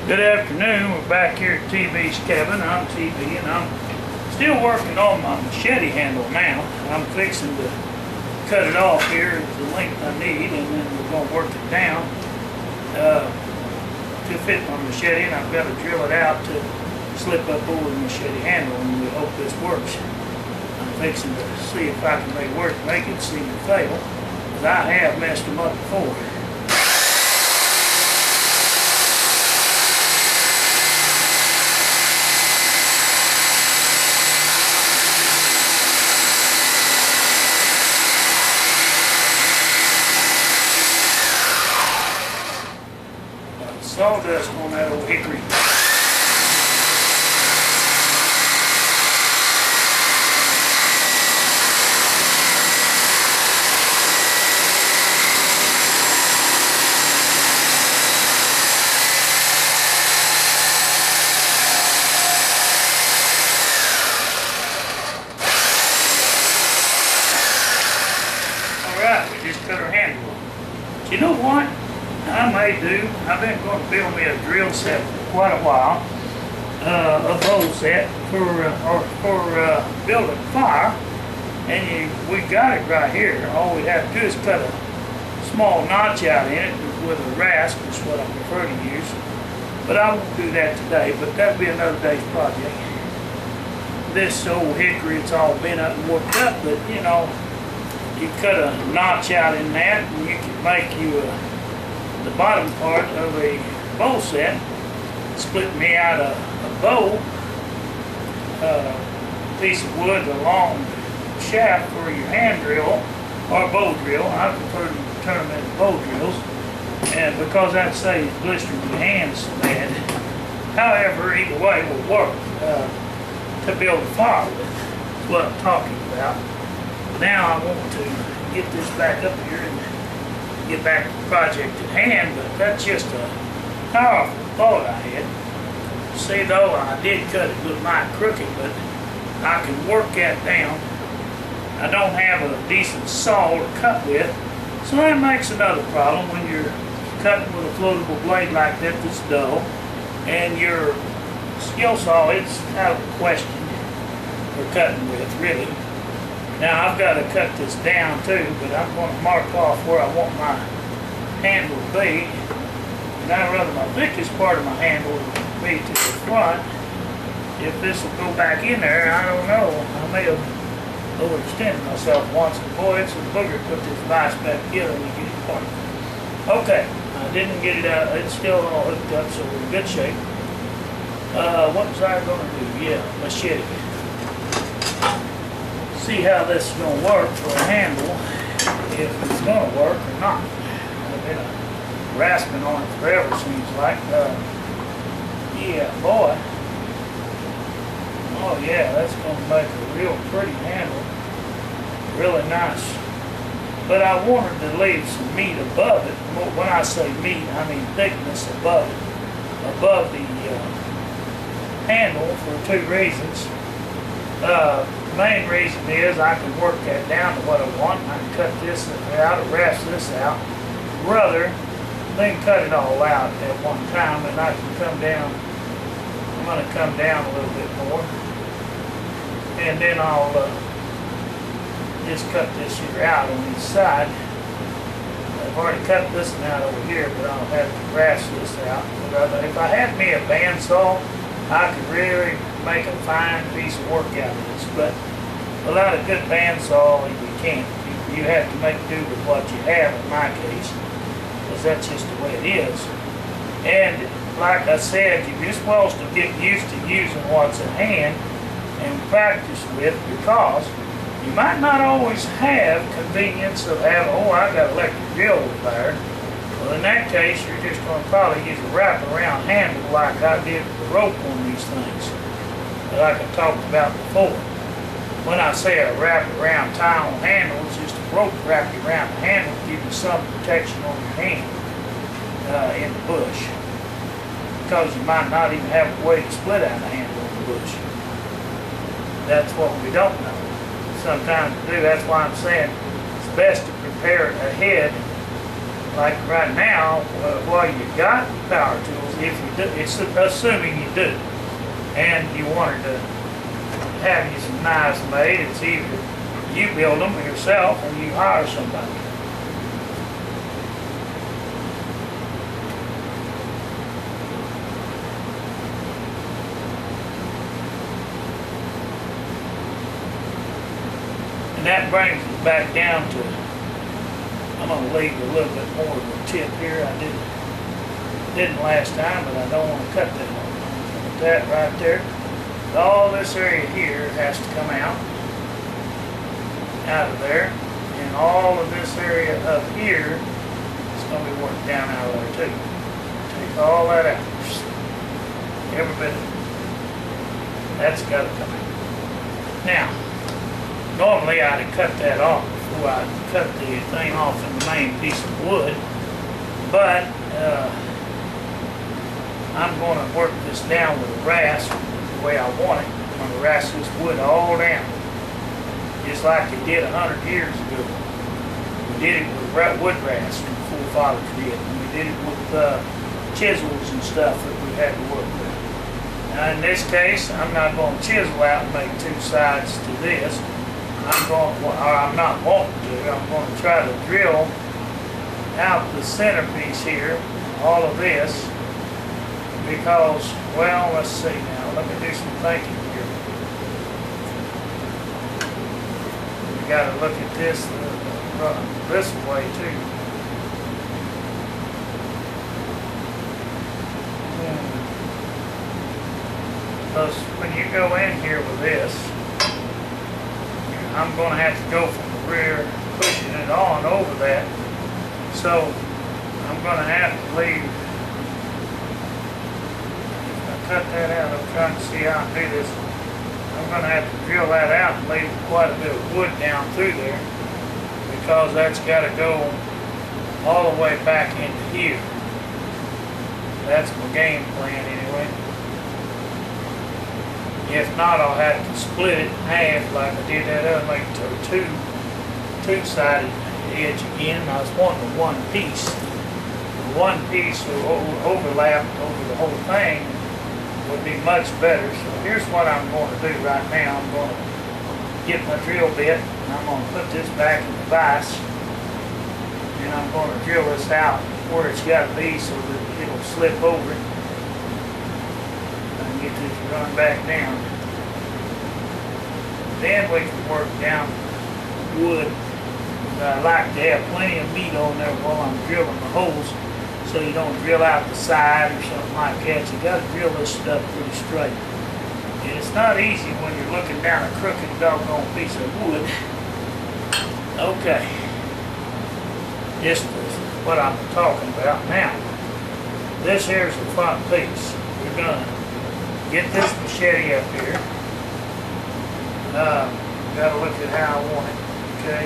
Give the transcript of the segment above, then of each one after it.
Good afternoon. We're back here at TB's cabin. I'm TB and I'm still working on my machete handle now. I'm fixing to cut it off here at the length I need, and then we're going to work it down to fit my machete, and I've got to drill it out to slip up over the machete handle, and we hope this works. I'm fixing to see if I can make it see it fail, because I have messed them up before. Sawdust on that old hickory. Alright, we just cut our handle off. You know what? I've been going to build me a drill set for quite a while, a bow set for building fire, and we got it right here. All we have to do is cut a small notch out in it with a rasp, which is what I prefer to use. But I won't do that today, but that'll be another day's project. This old hickory, it's all bent up and worked up, but you know, you cut a notch out in that and you can make you the bottom part of a bow set, split me out a bow, piece of wood, a long shaft for your hand drill or bow drill. I prefer to turn them into bow drills, and because that saves blistering your hands so bad. However, either way will work to build a fire with. That's what I'm talking about. Now I want to get this back up here and get back to the project at hand, but that's just a powerful thought I had. See, though, I did cut it a little mighty crooked, but I can work that down. I don't have a decent saw to cut with, so that makes another problem when you're cutting with a floatable blade like that that's dull, and your skill saw, it's out of the question for cutting with, really. Now I've got to cut this down too, but I'm going to mark off where I want my handle to be. And I'd rather my thickest part of my handle be to the front. If this will go back in there, I don't know. I may have overextended myself once, and boy, it's a booger to put this vise back together when you get it pointed. Okay, I didn't get it out. It's still all hooked up, so we're in good shape. What was I going to do? Yeah, machete. See how this is going to work for a handle, if it's going to work or not. I've been rasping on it forever, seems like. Yeah, boy. Oh yeah, that's going to make a real pretty handle. Really nice. But I wanted to leave some meat above it. When I say meat, I mean thickness above it. Above the handle for two reasons. The main reason is I can work that down to what I want. I can cut this out or rasp this out. Rather than cut it all out at one time, and I can come down. I'm going to come down a little bit more. And then I'll just cut this here out on each side. I've already cut this one out over here, but I'll have to rasp this out. But if I had me a bandsaw, I could really make a fine piece of work out of this, but without a good bandsaw, you can't. You have to make do with what you have in my case, because that's just the way it is. And like I said, you're supposed to get used to using what's at hand and practice with, because you might not always have convenience of having, oh, I got electric drill over there. Well, in that case, you're just going to probably use a wrap-around handle like I did with the rope on these things, like I talked about before. When I say a wrap-around tie-on handle, it's just a rope wrapped around the handle to give you some protection on your hand in the bush, because you might not even have a way to split out the handle in the bush. That's what we don't know. Sometimes we do. That's why I'm saying it's best to prepare ahead. Like right now, while you got power tools, if you do, it's assuming you do, and you wanted to have you some knives made, it's either you build them yourself or you hire somebody. And that brings it back down to, I'm going to leave a little bit more of a tip here. I didn't last time, but I don't want to cut that one. Put that right there. All this area here has to come out of there, and all of this area up here is going to be worked down out of there too. Take all that out. Every bit of it. That's got to come out. Now, normally I'd have cut that off before I cut the thing off in the main piece of wood, but I'm going to work this down with a rasp the way I want it. I'm going to rasp this wood all down, just like they did 100 years ago. We did it with wood rasp, the forefathers did. We did it with chisels and stuff that we had to work with. Now in this case, I'm not going to chisel out and make two sides to this. I'm not wanting to. I'm going to try to drill out the centerpiece here, all of this, because, well, let's see now. Let me do some thinking here. We got to look at this way too. Because when you go in here with this, I'm going to have to go from the rear, pushing it on over that. So I'm going to have to leave. If I cut that out, I'm trying to see how I do this. I'm going to have to drill that out and leave quite a bit of wood down through there, because that's got to go all the way back into here. That's my game plan anyway. If not, I'll have to split it in half like I did that other, make it to a two-sided edge again. I was wanting one piece. One piece will overlap over the whole thing would be much better. So here's what I'm going to do right now. I'm going to get my drill bit, and I'm going to put this back in the vise, and I'm going to drill this out where it's got to be so that it'll slip over it. Get this run back down. Then we can work down wood. I like to have plenty of meat on there while I'm drilling the holes, so you don't drill out the side or something like that. You got to drill this stuff pretty straight. And it's not easy when you're looking down a crooked doggone piece of wood. Okay. This is what I'm talking about now. This here's the front piece. We're gonna get this machete up here. Gotta look at how I want it, okay?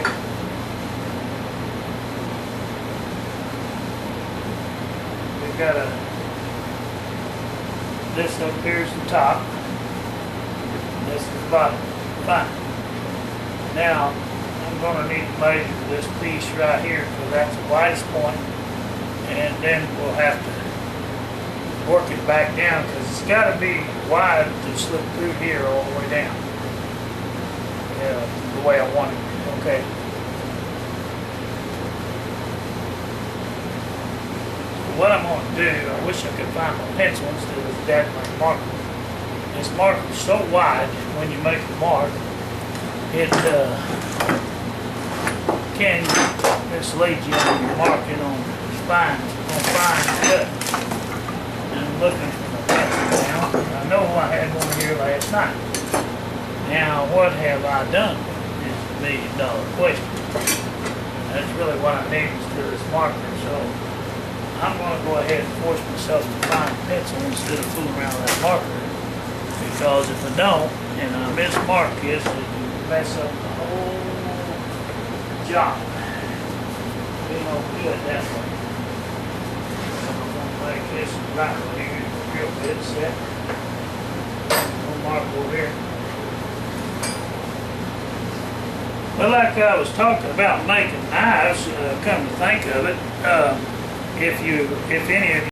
We've got this up here is the top. This is the bottom. Fine. Now, I'm gonna need to measure this piece right here, because that's the widest point, and then we'll have to work it back down, because it's got to be wide to slip through here all the way down. Yeah, the way I want it. Okay. So what I'm going to do, I wish I could find my pencil instead of that my marker. This marker is so wide when you make a mark, it can mislead you when you're marking on spines, on fine cut. I'm looking for my pencil now. I know I had one here last night. Now, what have I done is the million-dollar question. That's really what I need is to this marker. So I'm going to go ahead and force myself to find a pencil instead of fooling around with that marker. Because if I don't, and I mismark this, it will mess up the whole job. Be no good that way. I'm going to make this right here, real good set. No mark over here. Well, like I was talking about making knives, come to think of it, if any of you